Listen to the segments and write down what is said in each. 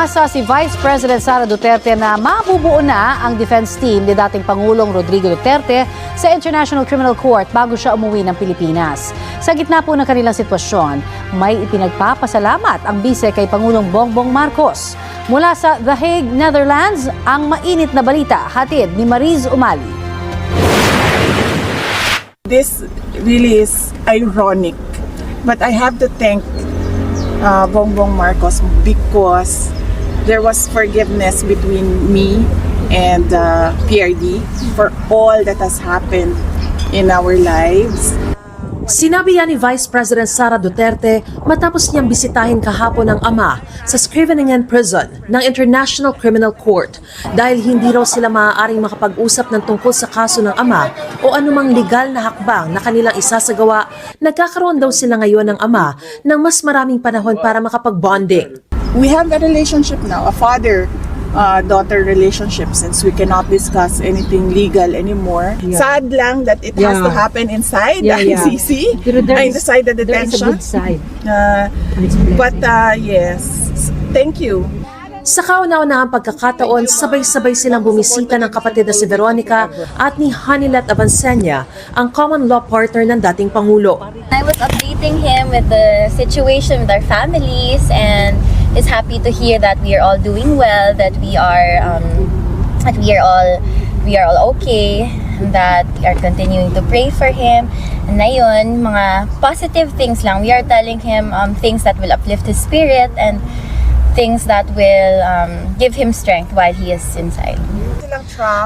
Umaasa si Vice President Sara Duterte na mabubuo na ang defense team ni dating Pangulong Rodrigo Duterte sa International Criminal Court bago siya umuwi ng Pilipinas. Sa gitna po ng kanilang sitwasyon, may ipinagpapasalamat ang bise kay Pangulong Bongbong Marcos. Mula sa The Hague, Netherlands, ang mainit na balita hatid ni Mariz Umali. This really is ironic, but I have to thank Bongbong Marcos because there was forgiveness between me and PRD for all that has happened in our lives. Sinabi yan ni Vice President Sara Duterte matapos niyang bisitahin kahapon ang ama sa Scriveningen Prison ng International Criminal Court dahil hindi raw sila maaaring makapag-usap ng tungkol sa kaso ng ama o anumang legal na hakbang na kanilang isasagawa. Nagkakaroon daw sila ngayon ng ama ng mas maraming panahon para makapag-bonding. We have a relationship now, a father-daughter relationship, since we cannot discuss anything legal anymore. Sad lang that it has to happen inside the ICC, inside the detention. There is a good side. But yes, thank you. Sa kauna-unahang pagkakataon, sabay-sabay silang bumisita ng kapatid na si Veronica at ni Hanilat Avancenia, ang common law partner ng dating Pangulo. I was updating him with the situation with our families and is happy to hear that we are all doing well, that we are all okay, and that we are continuing to pray for him. And ngayon, mga positive things lang. We are telling him things that will uplift his spirit and things that will give him strength while he is inside.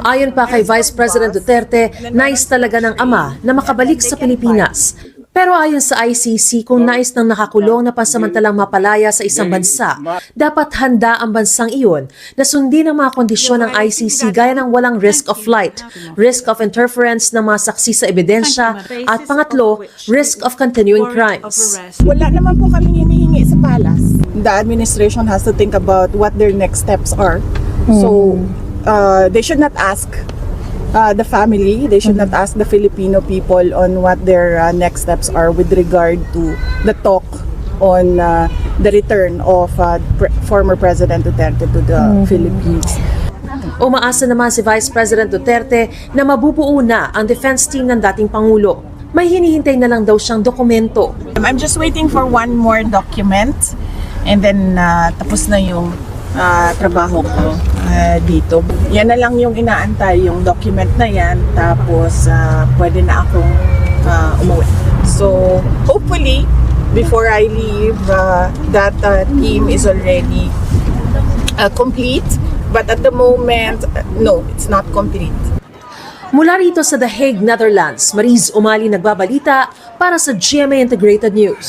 Ayon pa kay Vice President Duterte, nais talaga ng ama na makabalik sa Pilipinas. Pero ayon sa ICC, kung nais ng nakakulong na pansamantalang mapalaya sa isang bansa, dapat handa ang bansang iyon na sundin ang mga kondisyon ng ICC gaya ng walang risk of flight, risk of interference ng mga saksi sa ebidensya, at pangatlo, risk of continuing crimes. Wala naman po kaming hinihingi sa palace. The administration has to think about what their next steps are. So, they should not ask the family, they should not ask the Filipino people on what their next steps are with regard to the talk on the return of former President Duterte to the Philippines. Umaasa naman si Vice President Duterte na mabubuo na ang defense team ng dating Pangulo. May hinihintay na lang daw siyang dokumento. I'm just waiting for one more document and then tapos na yung trabaho ko dito. Yan na lang yung inaantay, yung document na yan, tapos pwede na akong umuwi. So, hopefully, before I leave, that team is already complete. But at the moment, no, it's not complete. Mula rito sa The Hague, Netherlands, Mariz Umali nagbabalita para sa GMA Integrated News.